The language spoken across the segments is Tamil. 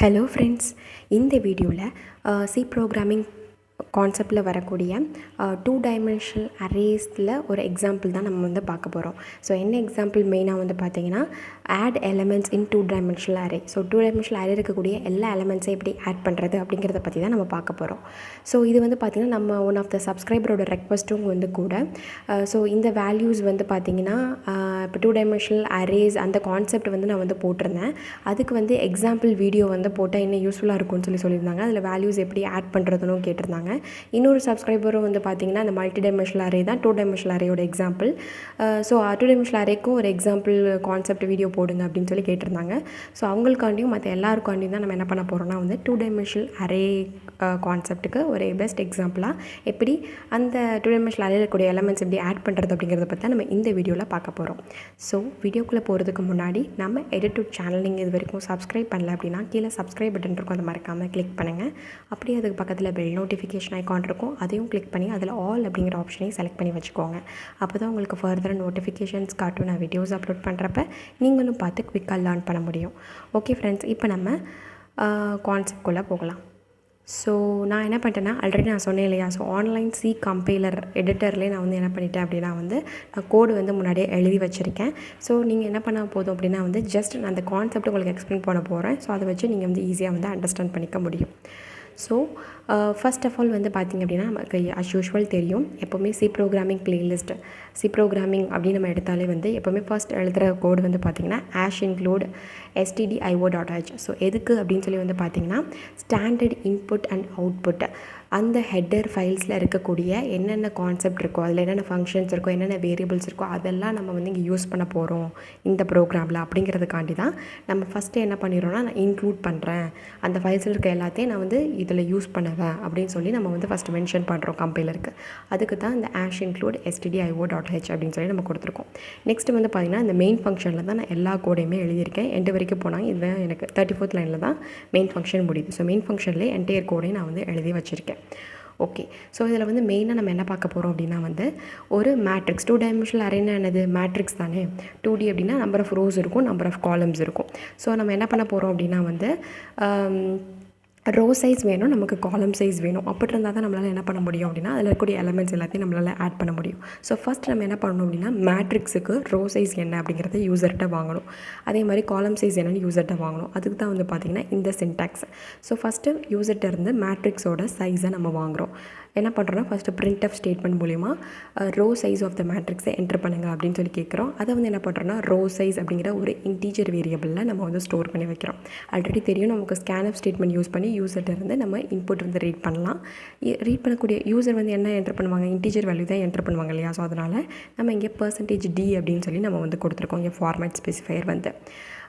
ஹலோ ஃப்ரெண்ட்ஸ், இந்த வீடியோவில் சி ப்ரோக்ராமிங் கான்செப்டில் வரக்கூடிய 2 டைமென்ஷனல் அரேஸில் ஒரு எக்ஸாம்பிள் தான் நம்ம வந்து பார்க்க போகிறோம். ஸோ என்ன எக்ஸாம்பிள் மெயினாக வந்து பார்த்தீங்கன்னா add elements in 2 dimensional array. So 2 dimensional array இருக்கக்கூடிய எல்லா எலமெண்ட்ஸையும் எப்படி ஆட் பண்ணுறது அப்படிங்கிறத பற்றி தான் நம்ம பார்க்க போகிறோம். ஸோ இது வந்து பார்த்திங்கன்னா நம்ம ஒன் ஆஃப் த சப்ஸ்கிரைபரோட ரெக்வஸ்ட்டும் வந்து கூட. ஸோ இந்த வேல்யூஸ் வந்து பார்த்திங்கன்னா இப்போ 2 டைமென்ஷனல் அரேஸ் அந்த கான்செப்ட் வந்து நான் வந்து போட்டிருந்தேன். அதுக்கு வந்து எக்ஸாம்பிள் வீடியோ வந்து போட்டால் இன்னும் யூஸ்ஃபுல்லாக இருக்கும்னு சொல்லியிருந்தாங்க. அதில் வேல்யூஸ் எப்படி ஆட் பண்ணுறதுன்னு கேட்டிருந்தாங்க. இன்னொரு சப்ஸ்கிரைபரும் வந்து பார்த்திங்கன்னா அந்த மல்டி டைமென்ஷனல் அரே தான் 2 டைமென்ஷனல் அரேயோட எக்ஸாம்பிள். ஸோ 2 டைமென்ஷனல் அரேக்கும் ஒரு எக்ஸாம்பிள் கான்செப்ட் வீடியோ போடுங்க அப்படின்னு சொல்லி கேட்டிருந்தாங்க. ஸோ அவங்களுக்காண்டியும் மற்ற எல்லாருக்காண்டியும் தான் நம்ம என்ன பண்ண போகிறோம்னா வந்து 2 டைமென்ஷனல் அரே கான்செப்ட்டுக்கு ஒரு பெஸ்ட் எக்ஸாம்பிளாக எப்படி அந்த 2 டைமென்ஷனல் அரேயில் இருக்கக்கூடிய எலமெண்ட்ஸ் எப்படி ஆட் பண்ணுறது அப்படிங்கிறத பற்றி நம்ம இந்த வீடியோவில் பார்க்க போகிறோம். ஸோ வீடியோக்குள்ளே போகிறதுக்கு முன்னாடி நம்ம EduTut சேனல் நீங்கள் இது வரைக்கும் சப்ஸ்கிரைப் பண்ணல அப்படின்னா கீழே சப்ஸ்கிரைப் பட்டன் இருக்கும், அதை மறக்காமல் கிளிக் பண்ணுங்கள். அப்படியே அதுக்கு பக்கத்தில் பெல் நோட்டிஃபிகேஷன் ஐக்கான் இருக்கும், அதையும் கிளிக் பண்ணி அதில் ஆல் அப்படிங்கிற ஆப்ஷனையும் செலக்ட் பண்ணி வச்சுக்கோங்க. அப்போ தான் உங்களுக்கு ஃபர்தர் நோட்டிஃபிகேஷன்ஸ் காட்டும் நான் வீடியோஸ் அப்லோட் பண்ணுறப்ப நீங்களும் பார்த்து குவிக்காக லேர்ன் பண்ண முடியும். ஓகே ஃப்ரெண்ட்ஸ், இப்போ நம்ம கான்செப்ட்குள்ளே போகலாம். ஸோ நான் என்ன பண்ணிட்டேன்னா ஆல்ரெடி நான் சொன்னேன் இல்லையா, ஸோ ஆன்லைன் சி கம்பைலர் எடிட்டர்லேயே நான் வந்து என்ன பண்ணிட்டேன் அப்படின்னா வந்து நான் கோடு வந்து முன்னாடியே எழுதி வச்சுருக்கேன். ஸோ நீங்கள் என்ன பண்ணால் போதும் அப்படின்னா வந்து ஜஸ்ட் நான் அந்த கான்செப்ட் உங்களுக்கு எக்ஸ்பிளைன் பண்ண போகிறேன். ஸோ அதை வச்சு நீங்கள் வந்து ஈஸியாக வந்து அண்டர்ஸ்டாண்ட் பண்ணிக்க முடியும். ஸோ ஃபர்ஸ்ட் ஆஃப் ஆல் வந்து பார்த்திங்க அப்படின்னா நமக்கு அஸ் யூஷுவல் தெரியும், எப்போவுமே C programming playlist C programming அப்படின்னு நம்ம எடுத்தாலே வந்து எப்போவுமே ஃபர்ஸ்ட் எழுதுகிற கோடு வந்து பார்த்திங்கன்னா #include stdio.h. ஸோ எதுக்கு அப்படின்னு சொல்லி வந்து பார்த்திங்கன்னா ஸ்டாண்டர்ட் இன்புட் அண்ட் அவுட்புட் அந்த ஹெட்டர் ஃபைல்ஸில் இருக்கக்கூடிய என்னென்ன கான்செப்ட் இருக்கோ, அதில் என்னென்ன ஃபங்க்ஷன்ஸ் இருக்கோ, என்னென்ன வேரியபிள்ஸ் இருக்கோ, அதெல்லாம் நம்ம வந்து இங்கே யூஸ் பண்ண போகிறோம் இந்த ப்ரோக்ராமில் அப்படிங்கிறதுக்காண்டி தான் நம்ம ஃபஸ்ட்டு என்ன பண்ணிடுறோம்னா நான் இன்க்ளூட் பண்ணுறேன், அந்த ஃபைல்ஸில் இருக்க எல்லாத்தையும் நான் வந்து இதில் யூஸ் பண்ணுவேன் அப்படின்னு சொல்லி நம்ம வந்து ஃபஸ்ட்டு மென்ஷன் பண்ணுறோம் கம்பைலருக்கு. அதுக்கு தான் இந்த #include stdio.h அப்படின்னு சொல்லி நம்ம கொடுத்துருக்கோம். நெக்ஸ்ட்டு வந்து பார்த்திங்கன்னா இந்த மெயின் ஃபங்க்ஷனில் தான் நான் எல்லா கோடையுமே எழுதியிருக்கேன். எண்டு வரைக்கும் போனாங்க, இது எனக்கு 34th லைனில் தான் மெயின் ஃபங்க்ஷன் முடியுது. ஸோ மெயின் ஃபங்க்ஷன்லேயே என்டையர் கோடையும் நான் வந்து எழுதி வச்சுருக்கேன். ஓகே, ஸோ இதில் வந்து மெயினாக நம்ம என்ன பார்க்க போகிறோம் அப்படின்னா வந்து ஒரு மேட்ரிக்ஸ் 2 டைமென்ஷனல் அரேனா என்னது, மேட்ரிக்ஸ் தானே. 2D அப்படின்னா நம்பர் ஆஃப் ரோஸ் இருக்கும், நம்பர் ஆஃப் காலம்ஸ் இருக்கும். ஸோ நம்ம என்ன பண்ண போகிறோம் அப்படின்னா வந்து ரோ சைஸ் வேணும், நமக்கு காலம் சைஸ் வேணும். அப்படி இருந்தால் தான் நம்மளால் என்ன பண்ண முடியும் அப்படின்னா அதில் இருக்கக்கூடிய எலமெண்ட்ஸ் எல்லாத்தையும் நம்மளால் ஆட் பண்ண முடியும். ஸோ ஃபஸ்ட் நம்ம என்ன பண்ணணும் அப்படின்னா மேட்ரிக்ஸுக்கு ரோ சைஸ் என்ன அப்படிங்கிறத யூசர்கிட்ட வாங்கணும். அதே மாதிரி காலம் சைஸ் என்னன்னு யூசர்கிட்ட வாங்கணும். அதுக்கு தான் வந்து பார்த்திங்கன்னா இந்த சின்டாக்ஸ். ஸோ ஃபஸ்ட்டு யூசர்கிட்ட இருந்து மேட்ரிக்ஸோட சைஸை நம்ம வாங்குகிறோம். என்ன பண்ணுறோன்னா ஃபஸ்ட்டு printf ஸ்டேட்மெண்ட் மூலிமா ரோ சைஸ் ஆஃப் த மேட்ரிக்ஸை என்ட்ரு பண்ணுங்கள் அப்படின்னு சொல்லி கேட்குறோம். அதை வந்து என்ன பண்ணுறோன்னா ரோ சைஸ் அப்படிங்கிற ஒரு இன்டீஜர் வேரியபிளில் நம்ம வந்து ஸ்டோர் பண்ணி வைக்கிறோம். ஆல்ரெடி தெரியும் நமக்கு ஸ்கேன்அப் ஸ்டேட்மெண்ட் யூஸ் பண்ணி யூசர்கிட்ட இருந்து நம்ம இன்புட் வந்து ரீட் பண்ணலாம். ரீட் பண்ணக்கூடிய யூசர் வந்து என்ன என்ட்ரு பண்ணுவாங்க, இன்டீஜர் வேல்யூ தான் என்ட்ரு பண்ணுவாங்க இல்லையா. ஸோ அதனால் நம்ம இங்கே %d அப்படின்னு சொல்லி நம்ம வந்து கொடுத்துருக்கோம் இங்கே ஃபார்மேட் ஸ்பெசிஃபையர் வந்து.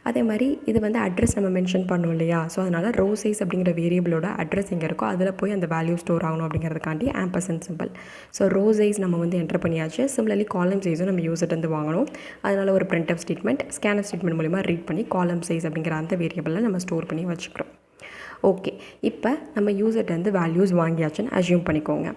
அதே மாதிரி இது வந்து அட்ரஸ் நம்ம மென்ஷன் பண்ணோம் இல்லையா. ஸோ அதனால் ரோ சைஸ் அப்படிங்கிற வேரியபிளோட அட்ரஸ் எங்கே இருக்கோ அதில் போய் அந்த வேல்யூ ஸ்டோர் ஆகணும் அப்படிங்கிறதுக்காண்டி ampersand simple. So row size நம்ம வந்து என்ட்ரு பண்ணியாச்சு. சிமிலர்லி காலம் சைஸும் நம்ம யூசர்கிட்ட வந்து வாங்கணும். அதனால் ஒரு printf ஸ்டேட்மெண்ட் ஸ்கேன்அப் ஸ்டேட்மெண்ட் மூலிமா ரீட் பண்ணி காலம் சைஸ் அப்படிங்கிற அந்த வேரியபிளில் நம்ம ஸ்டோர் பண்ணி வச்சுக்கிறோம். ஓகே, இப்போ நம்ம யூசர்கிட்ட வந்து வேல்யூஸ் வாங்கியாச்சுன்னு அஸ்யூம் பண்ணிக்கோங்க.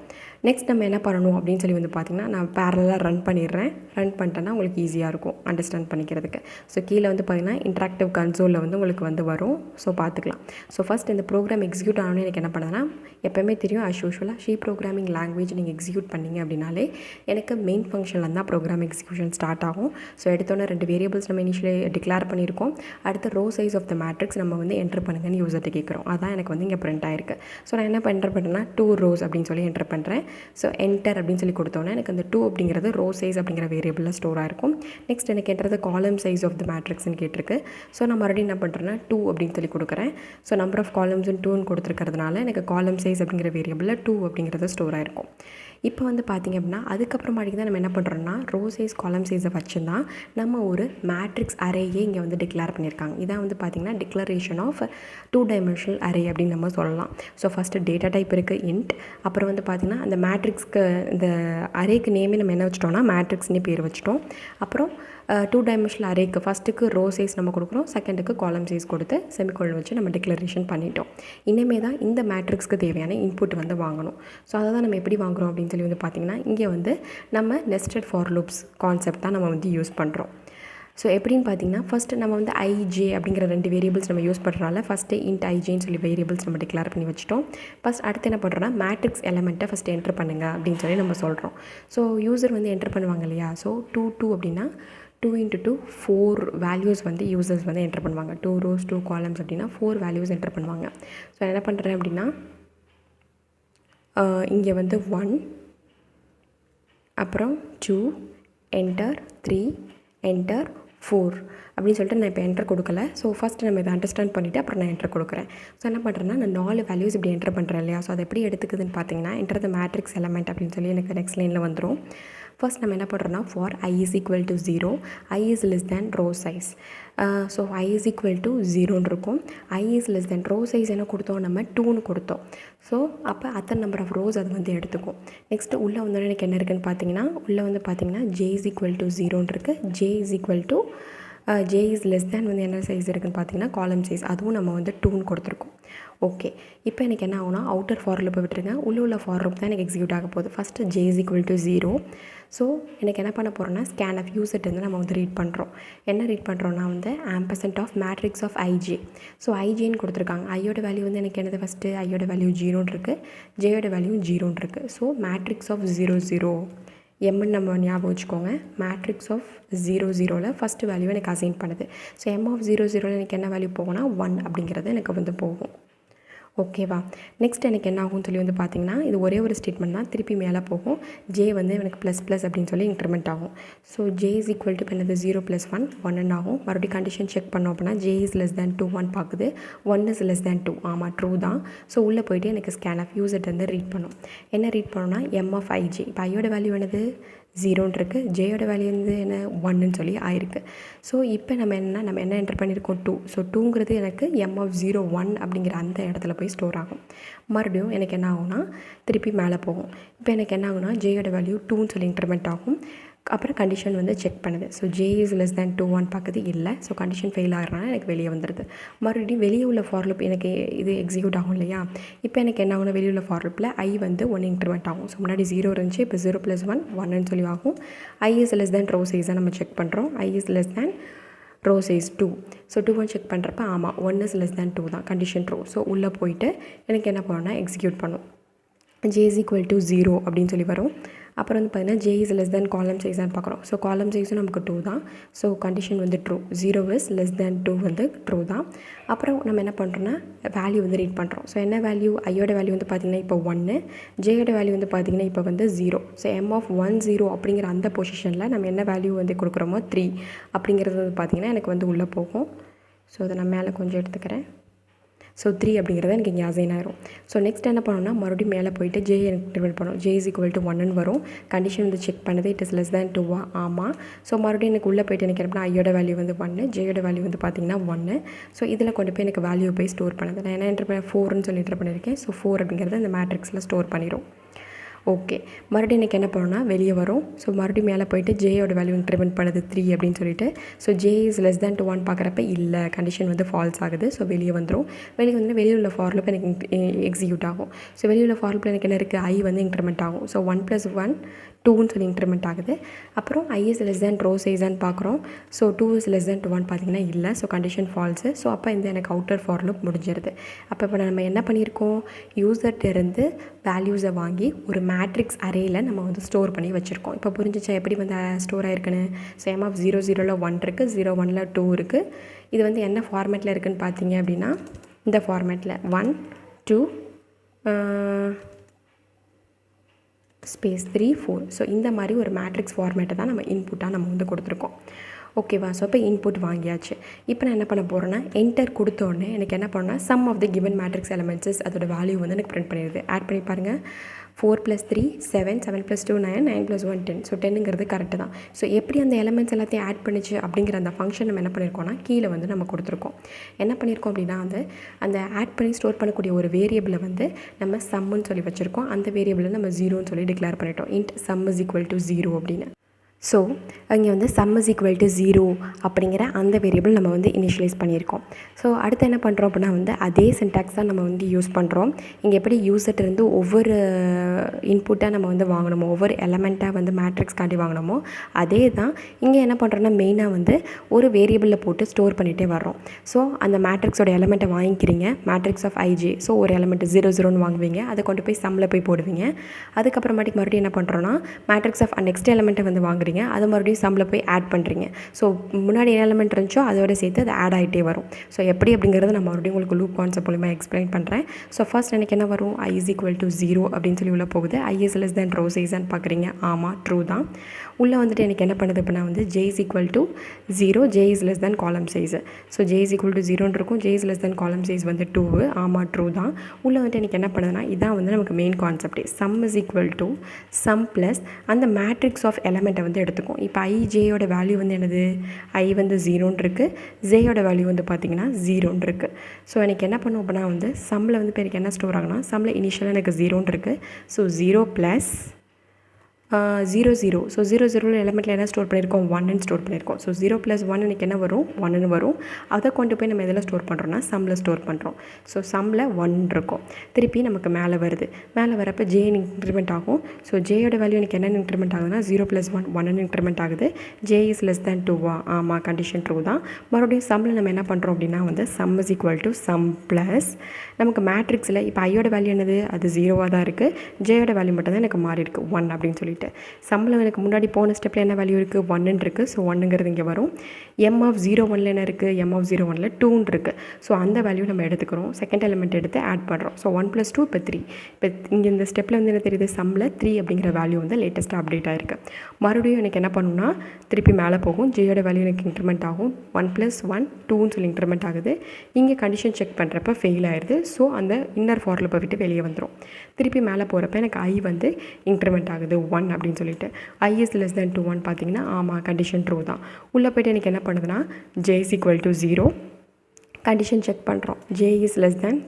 நெக்ஸ்ட் நம்ம என்ன பண்ணணும் அப்படின்னு சொல்லி வந்து பார்த்திங்கன்னா நான் பேரலாக ரன் பண்ணிடுறேன். ரன் பண்ணிட்டேன்னா உங்களுக்கு ஈஸியாக இருக்கும் அண்டர்ஸ்டாண்ட் பண்ணிக்கிறதுக்கு. ஸோ கீழே வந்து பார்த்திங்கன்னா இன்ட்ராக்டிவ் கன்சோலில் வந்து உங்களுக்கு வந்து வரும். ஸோ பார்த்துக்கலாம். ஸோ ஃபஸ்ட் இந்த ப்ரோக்ராம் எக்ஸிக்யூட் ஆனோன்னு எனக்கு என்ன பண்ணுதுன்னா எப்போயுமே தெரியும் அஸ் யூஷுவலாக சி ப்ரோக்ராமிங் லாங்குவேஜ் நீங்கள் எக்ஸிக்யூட் பண்ணிங்க அப்படின்னாலே எனக்கு மெயின் ஃபங்க்ஷனில் தான் ப்ரோக்ராம் எக்ஸிக்யூஷன் ஸ்டார்ட் ஆகும். ஸோ எடுத்தோன்னே 2 வேரியபிள்ஸ் நம்ம இனிஷியலி டிக்ளேர் பண்ணியிருக்கோம். அடுத்து row size of the matrix நம்ம வந்து என்ட்ரு பண்ணுங்கன்னு யூசர்கிட்ட கேட்குறோம். அதான் எனக்கு வந்து இங்கே பிரிண்ட் ஆயிருக்கு. ஸோ நான் என்ன என்ட்ரு பண்ணுறேன்னா 2 rows அப்படின்னு சொல்லி என்ட்ரு பண்ணுறேன். ஸோ என்டர் அப்படின்னு சொல்லி கொடுத்தோன்னே எனக்கு அந்த 2 அப்படிங்கிறது ரோ சைஸ் அப்படிங்கிற வேரியபிளில் ஸ்டோர் ஆகிருக்கும். நெக்ஸ்ட் எனக்கு என்ட்றது காலம் சைஸ் ஆஃப் த மேட்ரிக்ஸ்ன்னு கேட்டிருக்கு. ஸோ நான் மறுபடியும் என்ன பண்ணுறேன்னா 2 அப்படின்னு சொல்லி கொடுக்குறேன். ஸோ நம்பர் ஆஃப் காலம்ஸ் 2ன்னு கொடுத்துருக்கிறதுனால எனக்கு காலம் சைஸ் அப்படிங்கிற வேரியபிளில் 2 அப்படிங்கிறது ஸ்டோர் ஆகிருக்கும். இப்போ வந்து பார்த்திங்க அப்படின்னா அதுக்கப்புறமாட்டிக்கு தான் நம்ம என்ன பண்ணுறோன்னா ரோ சைஸ் காலம் சைஸை வச்சு தான் நம்ம ஒரு மேட்ரிக்ஸ் அரேயே இங்கே வந்து டிக்ளேர் பண்ணியிருக்காங்க. இதான் வந்து பார்த்திங்கன்னா டிக்ளரேஷன் ஆஃப் 2 டைமென்ஷனல் அரே அப்படின்னு நம்ம சொல்லலாம். ஸோ ஃபஸ்ட்டு டேட்டா டைப் இருக்குது இன்ட். அப்புறம் வந்து பார்த்திங்கன்னா அந்த மேட்ரிக்ஸ்க்கு இந்த அரேக்கு நேமே நம்ம என்ன வச்சிட்டோம்னா மேட்ரிக்ஸ்னே பேர் வச்சிட்டோம். அப்புறம் 2 டைமென்ஷனல் அரேக்கு ஃபஸ்ட்டுக்கு ரோ சைஸ் நம்ம கொடுக்குறோம், செகண்டுக்கு காலம் சைஸ் கொடுத்து செமிகோலன் வச்சு நம்ம டிக்ளரேஷன் பண்ணிட்டோம். இனிமே தான் இந்த மேட்ரிக்ஸ்க்கு தேவையான இன்புட் வந்து வாங்கணும். ஸோ அதை தான் நம்ம எப்படி வாங்குகிறோம் அப்படின்னு சொல்லி வந்து பார்த்திங்கன்னா இங்கே வந்து நம்ம நெஸ்டட் ஃபார் லூப்ஸ் கான்செப்ட் தான் நம்ம வந்து யூஸ் பண்ணுறோம். ஸோ எப்படின்னு பார்த்தீங்கன்னா ஃபஸ்ட்டு நம்ம வந்து ஐஜே அப்படிங்கிற 2 வேரியபிள்ஸ் நம்ம யூஸ் பண்ணுறனால ஃபஸ்ட்டு இன்ட் ஐஜேன்னு சொல்லி வேரியபிள்ஸ் நம்ம டிக்ளேர் பண்ணி வச்சுட்டோம். ஃபஸ்ட் அடுத்து என்ன பண்ணுறோன்னா மேட்ரிக்ஸ் எலமெண்ட்டை ஃபஸ்ட்டு என்ட்ரு பண்ணுங்கள் அப்படின்னு சொல்லி நம்ம சொல்கிறோம். ஸோ யூசர் வந்து என்ட்ரு பண்ணுவாங்க இல்லையா. ஸோ 2 அப்படின்னா 2 × 2 4 வேல்யூஸ் வந்து யூசர்ஸ் வந்து என்ட்ரு பண்ணுவாங்க. 2 rows 2 columns அப்படின்னா 4 வேல்யூஸ் என்ட்ரு பண்ணுவாங்க. ஸோ என்ன பண்ணுறேன் அப்படின்னா இங்கே வந்து 1 அப்புறம் 2 என்டர் 3 என்டர் 4 அப்படின்னு சொல்லிட்டு நான் இப்போ என்டர் கொடுக்கல. ஸோ ஃபஸ்ட்டு நம்ம இதை அண்டர்ஸ்டாண்ட் பண்ணிவிட்டு அப்புறம் நான் என்டர் கொடுக்குறேன். ஸோ என்ன பண்ணுறேன்னா நான் 4 வேல்யூஸ் இப்படி என்டர் பண்ணுறேன் இல்லையா. ஸோ அதை எப்படி எடுத்துக்குதுன்னு பார்த்தீங்கன்னா என்டர் த மேட்ரிக்ஸ் எலமெண்ட் அப்படின்னு சொல்லி எனக்கு நெக்ஸ்ட் லைனில் வந்துடும். ஃபர்ஸ்ட் நம்ம என்ன பண்ணுறோன்னா for I is equal to 0 I is less than row size. So I is equal to 0ன்னு இருக்கும். I is less than row size என்ன கொடுத்தோம், நம்ம 2ன்னு கொடுத்தோம். ஸோ அப்போ அத்தனை நம்பர் ஆஃப் ரோஸ் அது வந்து எடுத்துக்கும். நெக்ஸ்ட்டு உள்ளே வந்து எனக்கு என்ன இருக்குதுன்னு பார்த்தீங்கன்னா உள்ளே வந்து பார்த்தீங்கன்னா J is equal to 0ன்னு இருக்குது. J is equal to J is less than வந்து என்ன சைஸ் இருக்குதுன்னு பார்த்தீங்கன்னா காலம் சைஸ், அதுவும் நம்ம வந்து 2ன்னு கொடுத்துருக்கோம். ஓகே, இப்போ எனக்கு என்ன ஆகுனா அவுட்டர் ஃபார் லூப்பை விட்டுருங்க, உள்ள ஃபார் லூப் தான் எனக்கு எக்ஸிக்யூட் ஆக போகுது. First J is equal to 0. So எனக்கு என்ன பண்ண போகிறோன்னா ஸ்கேன் ஆஃப் யூசர்ட்டு வந்து நம்ம வந்து ரீட் பண்ணுறோம். என்ன ரீட் பண்ணுறோன்னா வந்து ampersand of matrix of I J. So ஐஜேன்னு கொடுத்துருக்காங்க. ஐயோட வேல்யூ வந்து எனக்கு என்னது ஃபஸ்ட்டு ஐயோட வேல்யூ 0ன்னு இருக்குது, ஜேயோட வேல்யூ 0ன்னு இருக்குது. ஸோ மேட்ரிக்ஸ் ஆஃப் 0 0 எம்ன்னு நம்ம ஞாபகம் வச்சுக்கோங்க. மேட்ரிக்ஸ் ஆஃப் 0 0ல் ஃபஸ்ட்டு வேல்யூ எனக்கு அசைன் பண்ணுது. ஸோ எம் ஆஃப் 0 0ல் எனக்கு என்ன வேல்யூ போகும்னா 1 அப்படிங்கிறது எனக்கு வந்து போகும். ஓகேவா. நெக்ஸ்ட் எனக்கு என்ன ஆகும்னு சொல்லி வந்து பார்த்தீங்கன்னா இது ஒரே ஒரு ஸ்டேட்மெண்ட் தான், திருப்பி மேலே போகும். ஜே வந்து எனக்கு ப்ளஸ் ப்ளஸ் அப்படின்னு சொல்லி இன்க்ரிமெண்ட் ஆகும். So J is equal to என்னது 0 + 1 1 ஆகும். மறுபடியும் கண்டிஷன் செக் பண்ணோம் அப்படின்னா ஜே இஸ் லெஸ் தேன் 2 1 பார்க்குது, 1 இஸ் லெஸ் தேன் 2. ஆமாம், ட்ரூ தான். ஸோ உள்ளே போய்ட்டு எனக்கு ஸ்கேன் ஆஃப் யூசர்ட்டு வந்து ரீட் பண்ணும். என்ன ரீட் பண்ணோன்னா எம் ஆஃப் ஐஜே. இப்போ ஐயோட வேல்யூ என்னது 0ன்னு இருக்குது, ஜேயோட வேல்யூ வந்து என்ன 1ன்னு சொல்லி ஆயிருக்கு. ஸோ இப்போ நம்ம என்ன என்டர் பண்ணியிருக்கோம் 2. ஸோ 2ங்கிறது எனக்கு எம் ஆஃப் 0 1 அப்படிங்கிற அந்த இடத்துல போய் ஸ்டோர் ஆகும். மறுபடியும் எனக்கு என்ன ஆகும்னா திருப்பி மேலே போகும். இப்போ எனக்கு என்ன ஆகும்னா ஜேயோட வேல்யூ 2ன்னு சொல்லி இன்க்ரிமெண்ட் ஆகும். அப்புறம் கண்டிஷன் வந்து செக் பண்ணுது. ஸோ ஜே இஸ் லெஸ் தேன் 2 1 பார்க்குது, இல்லை. ஸோ கண்டிஷன் ஃபெயில் ஆகிறனால எனக்கு வெளியே வந்துடுது. மறுபடியும் வெளியே உள்ள ஃபார் லூப் எனக்கு இது எக்ஸிக்யூட் ஆகும் இல்லையா. இப்போ எனக்கு என்ன ஆகும்னா வெளியே உள்ள ஃபார் லூப்பில் ஐ வந்து 1 இன்க்ரிமெண்ட் ஆகும். ஸோ முன்னாடி 0 இருந்துச்சு, இப்போ 0 + 1 1ன்னு சொல்லி ஆகும். I is less than row சைஸாக நம்ம செக் பண்ணுறோம். I is less than row size 2. So 2 check பண்ணுறப்ப ஆமாம் 1 இஸ் லெஸ் தேன் 2 தான், கண்டிஷன் ட்ரூ. ஸோ உள்ளே போயிட்டு எனக்கு என்ன பண்ணணும்னா எக்ஸிக்யூட் பண்ணும். ஜே இஸ் ஈக்குவல் டு 0 அப்படின்னு சொல்லி வரும். அப்புறம் வந்து பார்த்தீங்கன்னா ஜே இஸ் லெஸ் தேன் காலம் சைஸான்னு பார்க்குறோம். ஸோ காலம் சைஸும் நமக்கு 2 தான். ஸோ கண்டிஷன் வந்து ட்ரூ. 0 இஸ் லெஸ் தேன் 2 வந்து ட்ரூ தான். அப்புறம் நம்ம என்ன பண்ணுறோன்னா வேல்யூ வந்து ரீட் பண்ணுறோம். ஸோ என்ன வேல்யூ, ஐயோட வேல்யூ வந்து பார்த்திங்கன்னா இப்போ 1, ஜேயோட வேல்யூ வந்து பார்த்திங்கன்னா இப்போ வந்து 0. ஸோ எம் ஆஃப் 1 0 அப்படிங்கிற அந்த பொசிஷனில் நம்ம என்ன வேல்யூ வந்து கொடுக்குறோமோ 3 அப்படிங்கிறது வந்து பார்த்திங்கன்னா எனக்கு வந்து உள்ளே போகும். ஸோ அதை நான் மேலே கொஞ்சம் எடுத்துக்கிறேன். ஸோ 3 அப்படிங்கிறது எனக்கு இங்கே அசைன் ஆயிரும். ஸோ நெக்ஸ்ட் என்ன பண்ணணும்னா மறுபடியும் மேலே போயிட்டு ஜே எனக்கு டிவைட் பண்ணணும். ஜே இஸ் ஈக்குவல் டு 1ன்னு வரும். கண்டிஷன் வந்து செக் பண்ணுது, இட் இஸ் லெஸ் தேன் 2. ஆமாம். ஸோ மறுபடியும் எனக்கு உள்ளே போய்ட்டு எனக்கு என்ன ஐயோட வேல்யூ வந்து 1, ஜேயோட வேல்யூ வந்து பார்த்திங்கன்னா 1. ஸோ இதில் கொண்டு போய் எனக்கு வேல்யூ போய் ஸ்டோர் பண்ணுது. நான் என்ன என்டர் பண்ண 4ன்னு சொல்லி என்டர் பண்ணியிருக்கேன். ஸோ 4 அப்படிங்கிறது இந்த மேட்ரிக்ஸில் ஸ்டோர் பண்ணிடும். ஓகே, மறுபடியும் எனக்கு என்ன பண்ணணும்னா வெளியே வரும். ஸோ மறுபடியும் மேலே போயிட்டு ஜேயோட வேல்யூ இன்க்ரிமெண்ட் பண்ணுது 3 அப்படின்னு சொல்லிட்டு. ஸோ ஜே இஸ் லெஸ் தேன் 1 பார்க்குறப்ப இல்லை, கண்டிஷன் வந்து ஃபால்ஸ் ஆகுது. ஸோ வெளியே வந்துடும். வெளியே வந்து வெளியே உள்ள ஃபார் லூப் எனக்கு எக்ஸிக்யூட் ஆகும். ஸோ வெளியே உள்ள ஃபார் லூப்பில் எனக்கு என்ன இருக்குது, ஐ வந்து இன்க்ரிமெண்ட் ஆகும். ஸோ 1 + 1 2ன்னு சொல்லி இன்க்ரிமெண்ட் ஆகுது. அப்புறம் ஐ இஸ் லெஸ் தேன் ரோ சைஸான்னு பார்க்குறோம். ஸோ 2 இஸ் லெஸ் தேன் 1 பார்த்திங்கன்னா இல்லை. So condition falls. ஸோ அப்போ இந்த எனக்கு அவுட்டர் ஃபார் லூப் முடிஞ்சிருது. அப்போ இப்போ நம்ம என்ன பண்ணியிருக்கோம், யூசர்கிட்டருந்து வேல்யூஸை வாங்கி ஒரு மேட்ரிக்ஸ் அரேயில் நம்ம வந்து ஸ்டோர் பண்ணி வச்சுருக்கோம். இப்போ புரிஞ்சிச்சா எப்படி வந்து ஸ்டோர் ஆகிருக்குன்னு. ஸோ எம் ஆஃப் 0 0ல் 1 இருக்குது, 0 1ல் 2 இருக்குது. இது வந்து என்ன ஃபார்மேட்டில் இருக்குதுன்னு பார்த்தீங்க அப்படின்னா இந்த ஃபார்மேட்டில் 1 2 ஸ்பேஸ் 3 4. ஸோ இந்த மாதிரி ஒரு மேட்ரிக்ஸ் ஃபார்மேட்டை தான் நம்ம இன்புட்டாக நம்ம வந்து கொடுத்துருக்கோம். ஓகேவா. ஸோ இப்போ இன்புட் வாங்கியாச்சு. இப்போ நான் என்ன பண்ண போகிறேன்னா என்டர் கொடுத்தோடனே எனக்கு என்ன பண்ணணும்னா sum of the given matrix எலமெண்ட்ஸஸ் அதோட வேல்யூ வந்து எனக்கு பிரிண்ட் பண்ணிடுது. ஆட் பண்ணி பாருங்கள். 4 + 3 7, 7 + 2 9, 9 + 1 10. ஸோ 10ங்கிறது கரெக்டு தான். ஸோ எப்படி அந்த எலமெண்ட்ஸ் எல்லாத்தையும் ஆட் பண்ணிச்சு அப்படிங்கிற அந்த ஃபங்க்ஷன் நம்ம என்ன பண்ணியிருக்கோம்னா கீழே வந்து நம்ம கொடுத்துருக்கோம். என்ன பண்ணியிருக்கோம் அப்படின்னா வந்து அந்த ஆட் பண்ணி ஸ்டோர் பண்ணக்கூடிய ஒரு வேரியபிளை வந்து நம்ம சம்முன்னு சொல்லி வச்சுருக்கோம். அந்த வேரியபிளை நம்ம 0ன்னு சொல்லி டிக்ளேர் பண்ணிட்டோம். Int some is equal to 0 அப்படின்னு. ஸோ இங்கே வந்து சம் இஸ் ஈக்குவல் டு 0 அப்படிங்கிற அந்த வேரியபிள் நம்ம வந்து இனிஷியலைஸ் பண்ணியிருக்கோம். ஸோ அடுத்து என்ன பண்ணுறோம் அப்படின்னா வந்து அதே சின்டாக்ஸ் தான் நம்ம வந்து யூஸ் பண்ணுறோம். இங்கே எப்படி யூசர்ட்ட இருந்து ஒவ்வொரு இன்புட்டாக நம்ம வந்து வாங்கணுமோ, ஒவ்வொரு எலமெண்ட்டாக வந்து மேட்ரிக்ஸ்காண்டி வாங்கணுமோ அதே தான் இங்கே என்ன பண்ணுறோன்னா மெயினாக வந்து ஒரு வேரியபிளில் போட்டு ஸ்டோர் பண்ணிகிட்டே வர்றோம். ஸோ அந்த மேட்ரிக்ஸோட எலமெண்ட்டை வாங்கிக்கிறீங்க, மேட்ரிக்ஸ் ஆஃப் ஐஜே. ஸோ ஒரு எலமெண்ட் 0 வாங்குவீங்க, அதை கொண்டு போய் சம்மில் போய் போடுவீங்க. அதுக்கப்புறமாட்டிக்கு மறுபடியும் என்ன பண்ணுறோன்னா மேட்ரிக்ஸ் ஆஃப் நெக்ஸ்ட் எலமெண்ட்டை வந்து வாங்குறீங்க, அது மறுபடியும் சம்மில் போய் ஆட் பண்ணுறீங்க. ஸோ முன்னாடி என்ன எலமெண்ட் இருந்துச்சோ அதோட சேர்த்து அது ஆட் ஆகிட்டே வரும். ஸோ எப்படி அப்படிங்கிறது நான் மறுபடியும் உங்களுக்கு லூப் கான்செப்ட் மூலமா எக்ஸ்பிளைன் பண்ணுறேன். ஸோ ஃபர்ஸ்ட் எனக்கு என்ன வரும், i is equal to 0 அப்படின்னு சொல்லி உள்ளே போகுது. i is less than row size பார்க்குறீங்க, ஆமாம் ட்ரூ தான். உள்ளே வந்துட்டு எனக்கு என்ன பண்ணுது அப்படின்னா வந்து j is equal to 0, j is less than column size. So j is equal to 0 இருக்கும், j is less than column size வந்து 2, ஆமாம் ட்ரூ தான். உள்ளே வந்துட்டு எனக்கு என்ன பண்ணுதுன்னா இதான் வந்து நமக்கு மெயின் கான்செப்டே. sum is equal to sum plus அந்த மேட்ரிக்ஸ் ஆஃப் எலமெண்ட்டை வந்து எடுத்துக்கும். இப்போ i jயோட வேல்யூ வந்து என்னது, i வந்து 0 இருக்குது, jயோட வேல்யூ வந்து பார்த்திங்கன்னா 0 இருக்குது. ஸோ எனக்கு என்ன பண்ணும் அப்படின்னா வந்து சம்மில் வந்து இப்போ எனக்கு என்ன ஸ்டோர் ஆகுனா, சம்மில் இனிஷியலாக எனக்கு 0 இருக்குது. So 0 plus 0 0. ஸோ 0 எலமெண்ட்டில் என்ன ஸ்டோர் பண்ணியிருக்கோம், 1 ஸ்டோர் பண்ணியிருக்கோம். ஸோ 0 + 1 எனக்கு என்ன வரும், 1 வரும். அதை கொண்டு போய் நம்ம எதில் ஸ்டோர் பண்ணுறோன்னா சம்மில் ஸ்டோர் பண்ணுறோம். ஸோ சம்மில் 1 இருக்கும். திருப்பி நமக்கு மேலே வருது, மேலே வரப்போ ஜே இன்க்ரிமெண்ட் ஆகும். ஸோ ஜேயோட வேல்யூ எனக்கு என்ன இன்க்ரிமெண்ட் ஆகுதுன்னா 0 + 1 1 இன்க்ரிமெண்ட் ஆகுது. ஜே இஸ் லெஸ் தேன் 2வா, ஆமாம் கண்டிஷன் ட்ரூ தான். மறுபடியும் சம்மில் நம்ம என்ன பண்ணுறோம் அப்படின்னா வந்து some is equal to sum plus நமக்கு மேட்ரிக்ஸில் இப்போ ஐயோட வேல்யூ என்னது, அது 0வாக தான் இருக்குது. ஜேயோட வேல்யூ மட்டும் தான் எனக்கு மாறி இருக்குது 1 அப்படின்னு சொல்லிட்டு. சம்மில் எனக்கு முன்னாடி போன ஸ்டெப்பில் என்ன வேல்யூ இருக்குது, 1 இருக்குது. ஸோ 1ங்கிறது இங்கே வரும். எம் ஆஃப் 0 என்ன இருக்குது, எம் ஆஃப் 0 2 இருக்குது. ஸோ அந்த வேல்யூ நம்ம எடுத்துக்கிறோம், செகண்ட் எலிமெண்ட் எடுத்து ஆட் பண்ணுறோம். ஸோ 1 + 2 இப்போ 3. இப்போ இங்கே இந்த ஸ்டெப்பில் வந்து என்ன தெரியுது, சம்மில் 3 அப்படிங்கிற வேல்யூ வந்து லேட்டஸ்ட்டாக அப்டேட் ஆகிருக்கு. மறுபடியும் எனக்கு என்ன பண்ணணும்னா திருப்பி மேலே போகும், ஜேயோட வேல்யூ எனக்கு இன்க்ரிமெண்ட் ஆகும். 1 + 1 2ன்னு சொல்லி இன்க்ரிமெண்ட் ஆகுது. இங்கே கண்டிஷன் செக் பண்ணுறப்ப ஃபெயில் ஆயிடுது. ஸோ அந்த இன்னர் ஃபார் லூப்பை விட்டு வெளியே வந்துடும். திருப்பி மேலே போகிறப்ப எனக்கு i வந்து இன்க்ரிமெண்ட் ஆகுது 1 அப்படின்னு சொல்லிட்டு. i is less than 2 பார்த்தீங்கன்னா ஆமாம் கண்டிஷன் ட்ரூ தான். உள்ளே போய்ட்டு எனக்கு என்ன பண்ணுதுன்னா j is equal to 0 condition check பண்ணுறோம். j is less than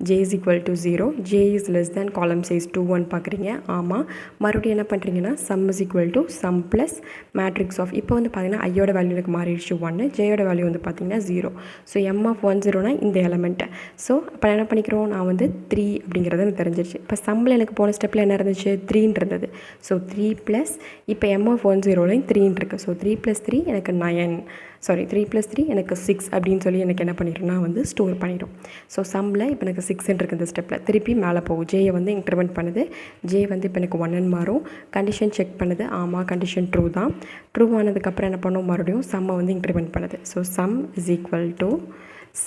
j is equal to 0, j is less than column size 2 பார்க்குறீங்க, ஆமாம். மறுபடியும் என்ன பண்ணுறீங்கன்னா sum is equal to sum plus matrix of இப்போ வந்து பார்த்தீங்கன்னா ஐயோட வேல்யூ எனக்கு மாறிடுச்சு 1, ஜேயோட வேல்யூ வந்து பார்த்தீங்கன்னா 0. ஸோ m of 1 0னா இந்த எலமெண்ட்டை. ஸோ இப்போ என்ன பண்ணிக்கிறோம், நான் வந்து 3 அப்படிங்கிறது எனக்கு தெரிஞ்சிருச்சு. இப்போ சம்மில் எனக்கு போன ஸ்டெப்பில் என்ன இருந்துச்சு, 3 இருந்தது. ஸோ 3 ப்ளஸ் இப்போ m of 1 0லையும் 3 இருக்குது. ஸோ 3 + 3 எனக்கு 3 + 3 எனக்கு 6 அப்படின்னு சொல்லி எனக்கு என்ன பண்ணிடும்னா வந்து ஸ்டோர் பண்ணிடும். ஸோ சம்மில் இப்போ எனக்கு 6 இருக்குது இந்த ஸ்டெப்பில். திருப்பி மேலே போகும், ஜேயை வந்து இன்க்ரிமெண்ட் பண்ணுது. ஜே வந்து இப்போ எனக்கு 1 மாறும். கண்டிஷன் செக் பண்ணுது, ஆமாம் கண்டிஷன் ட்ரூ தான். ட்ரூ ஆனதுக்கப்புறம் என்ன பண்ணும், மறுபடியும் சம்மை வந்து இன்க்ரிமெண்ட் பண்ணுது. So sum is equal to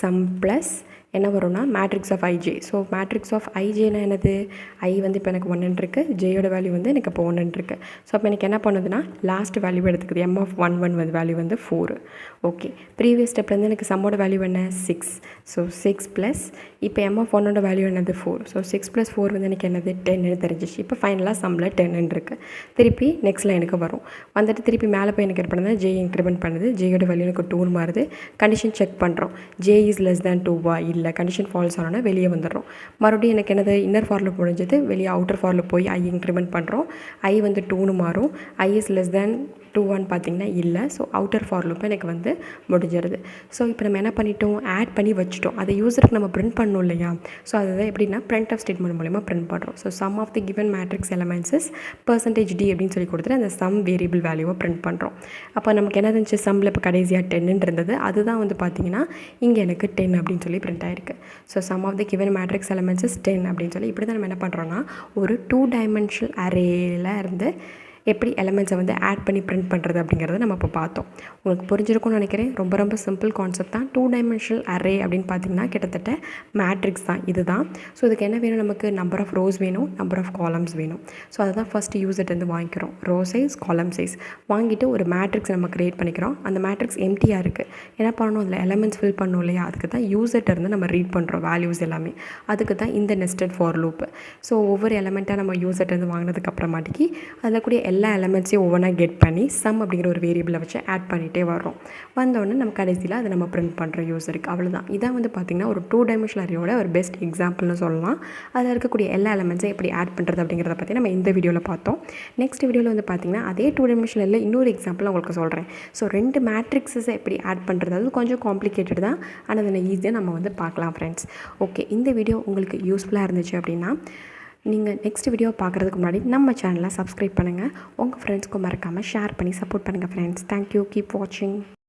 sum plus என்ன வரும்னா matrix of I J. So matrix of ஐஜேனா என்னது, ஐ வந்து இப்போ எனக்கு 1 இருக்குது, ஜேயோட வேல்யூ வந்து எனக்கு இப்போ 1 இருக்குது. ஸோ அப்போ எனக்கு என்ன பண்ணுதுன்னா லாஸ்ட் வேல்யூ எடுத்துக்குது, m of 1 வந்து வேல்யூ வந்து 4. ஓகே, ப்ரீவியஸ் ஸ்டெப்லேருந்து எனக்கு சம்மோட வேல்யூ என்ன 6. ஸோ 6 ப்ளஸ் இப்போ m of 1ஓட வேல்யூ என்னது 4. ஸோ 6 + 4 வந்து எனக்கு என்னது 10ன்னு தெரிஞ்சிச்சு. இப்போ ஃபைனலாக சம்மில் 10 இருக்குது. திருப்பி நெக்ஸ்ட் லைனுக்கு வரும், வந்துட்டு திருப்பி மேலே போய் எனக்கு என்ன பண்ணுது, ஜே இன்க்ரிமெண்ட் பண்ணுது. ஜேயோட வேல்யூ எனக்கு 2 மாறுது. கண்டிஷன் செக் பண்ணுறோம், ஜே இஸ் லெஸ் தேன் 2வா, இல்லை கண்டிஷன் ஃபால்ஸ் ஆனால் வெளியே வந்துடுறோம். மறுபடியும் எனக்கு என்னது இன்னர் ஃபார் லூப் முடிஞ்சது, வெளியே அவுட்டர் ஃபார் லூப் போய் ஐ இன்க்ரிமெண்ட் பண்ணுறோம். ஐ வந்து 2ன்னு மாறும். ஐ இஸ் லெஸ் தேன் 2 பார்த்தீங்கன்னா இல்லை. ஸோ அவுட்டர் ஃபார் லூப் எனக்கு வந்து முடிஞ்சிருது. ஸோ இப்போ நம்ம என்ன பண்ணிட்டோம், ஆட் பண்ணி வச்சுட்டோம். அதை யூஸருக்கு நம்ம பிரிண்ட் பண்ணணும் இல்லையா. ஸோ அதுதான் எப்படின்னா printf ஸ்டேட்மெண்ட் மூலமா பிரிண்ட் பண்ணுறோம். So sum of the given matrix elements is %d அப்படின்னு சொல்லி கொடுத்துட்டு அந்த சம் வேரியபிள் வேல்யூவை பிரிண்ட் பண்ணுறோம். அப்போ நமக்கு என்ன இருந்துச்சு, சம்மில் இப்போ கடைசியாக 10 இருந்தது. அதுதான் வந்து பார்த்தீங்கன்னா இங்கே எனக்கு 10 அப்படின்னு சொல்லி பிரிண்ட் ஆயிருக்கு. So sum of the given matrix elements is 10 அப்படின்னு சொல்லி இப்படி தான் நம்ம என்ன பண்ணுறோன்னா ஒரு 2 டைமென்ஷனல் அரேல இருந்து எப்படி எலமெண்ட்ஸை வந்து ஆட் பண்ணி பிரிண்ட் பண்ணுறது அப்படிங்கிறத நம்ம இப்போ பார்த்தோம். உங்களுக்கு புரிஞ்சிருக்கும்னு நினைக்கிறேன். ரொம்ப ரொம்ப சிம்பிள் கான்செப்ட் தான். 2 டைமென்ஷனல் அரே அப்படின்னு பார்த்தீங்கன்னா கிட்டத்தட்ட மேட்ரிக்ஸ் தான் இதுதான். ஸோ இதுக்கு என்ன வேணும், நமக்கு நம்பர் ஆஃப் ரோஸ் வேணும், நம்பர் ஆஃப் காலம்ஸ் வேணும். ஸோ அதை தான் ஃபஸ்ட்டு யூசர்ட்டேருந்து வாங்கிக்கிறோம். ரோ சைஸ், காலம் சைஸ் வாங்கிட்டு ஒரு மேட்ரிக்ஸ் நம்ம க்ரியேட் பண்ணிக்கிறோம். அந்த மேட்ரிக்ஸ் எம்டியாக இருக்குது, என்ன பண்ணணும், அதில் எலமெண்ட்ஸ் ஃபில் பண்ணணும் இல்லையா. அதுக்கு தான் யூசர்ட்டேருந்து நம்ம ரீட் பண்ணுறோம் வேல்யூஸ் எல்லாமே. அதுக்கு தான் இந்த நெஸ்டட் ஃபார் லூப். ஸோ ஒவ்வொரு எலமெண்ட்டாக நம்ம யூசர்ட்டேருந்து வாங்கினதுக்கு அப்புறமாட்டிக்கு அதில் கூடிய எல்லா எலமெண்ட்ஸையும் ஒவ்வொன்றா கெட் பண்ணி சம் அப்படிங்கிற ஒரு வேரியபிளை வச்சு ஆட் பண்ணிகிட்டே வரோம். வந்தோடனே நம்ம கடைசியில் அதை நம்ம பிரிண்ட் பண்ணுறோம் யூஸருக்கு. அவ்வளோதான். இதான் வந்து பார்த்திங்கன்னா ஒரு 2 டைமென்ஷனல் அரேயோட ஒரு பெஸ்ட் எக்ஸாம்பிள்னு சொல்லலாம். அதில் இருக்கக்கூடிய எல்லா எலமெண்ட்ஸை எப்படி ஆட் பண்ணுறது அப்படிங்கிறத பற்றி நம்ம இந்த வீடியோவில் பார்த்தோம். நெக்ஸ்ட் வீடியோவில் வந்து பார்த்திங்கன்னா அதே 2 டைமென்ஷனில் இன்னொரு எக்ஸாம்பிள் உங்களுக்கு சொல்கிறேன். ஸோ 2 மேட்ரிக்ஸஸை எப்படி ஆட் பண்ணுறது, அது கொஞ்சம் காம்ப்ளிகேட்டட் தான், ஆனால் அதை ஈஸியாக நம்ம வந்து பார்க்கலாம் ஃப்ரெண்ட்ஸ். ஓகே, இந்த வீடியோ உங்களுக்கு யூஸ்ஃபுல்லாக இருந்துச்சு அப்படின்னா நீங்கள் நெக்ஸ்ட் வீடியோ பார்க்குறதுக்கு முன்னாடி நம்ம சேனலை சப்ஸ்கிரைப் பண்ணுங்கள். உங்கள் ஃப்ரெண்ட்ஸ்க்கும் மறக்காமல் ஷேர் பண்ணி சப்போர்ட் பண்ணுங்கள் ஃப்ரெண்ட்ஸ். தேங்க்யூ. கீப் வாட்சிங்.